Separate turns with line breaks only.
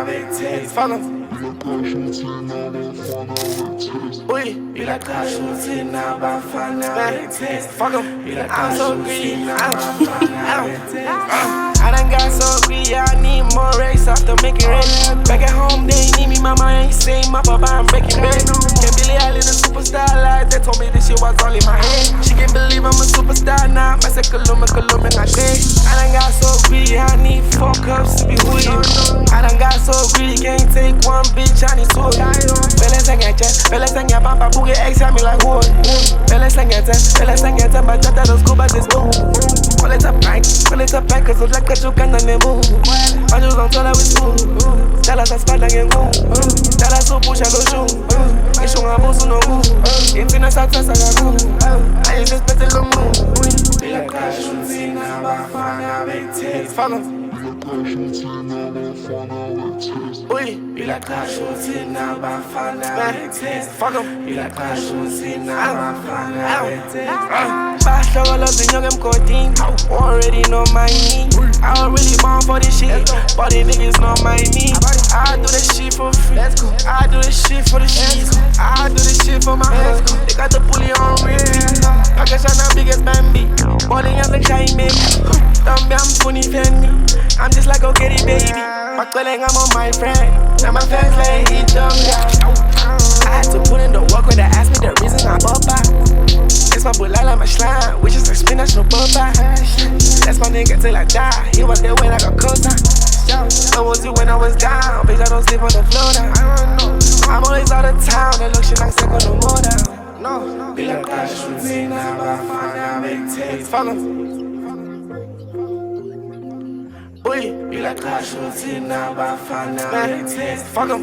avec tes. Fuck em. Oui, il a craché au n'a pas fan avec tes. Fuck em. I'm so greedy. I done got so greedy, I need more race off to make it rain. Back at home, they need me, mama ain't saying my papa, I'm breaking bread. Can't believe I live a superstar life, they told me this shit was all in my head. She can't believe I'm a superstar now, I said Columba, I did. I done got so greedy, I need 4 cups to be who you. I done got so greedy, can't take one bitch, I need 2. Fellas ain't got jet, fellas ain't got papa, boogie X, I me like who? Fellas ain't got jet, but that does go by this boo. Pull it up back, cause it's like that you can't move. I just don't tell her with smooth. Tell us a spot like a move. Tell us to push, I go shoot. It's showing a boost, no move. It's in a success, I got move. I ain't just better than move. LAQHASHA UTHINI, abafana avec tes. Fuck em. Oui, LAQHASHA UTHINI, abafana avec tes. Fuck em. LAQHASHA UTHINI, abafana avec tes. Fast love, love the young, I'm coding. Already know my name. I was really born for this shit, but the niggas know my name. I do this shit for free. I do this shit for the shit. I do this shit for my hood. They got the bully on repeat. LAQHASHA biggest Bambi. Balling as a shy baby. Don't be I'm funny fanny. I'm just like okay baby. My calling I'm on my friend. Now my fans like he jump down. I had to put in the work when they asked me the reason I'm up by. It's my bullet like my slime, which is like spinach no papa. That's my nigga till I die. He was there when I got cosign. I was you when I was down. Bitch, I don't sleep on the floor now. I'm always out of town. That look shit like second no more down. No, LAQHASHA UTHINI, abafana avec tes. Fuck em. Oui, LAQHASHA UTHINI, abafana avec tes. Fuck em.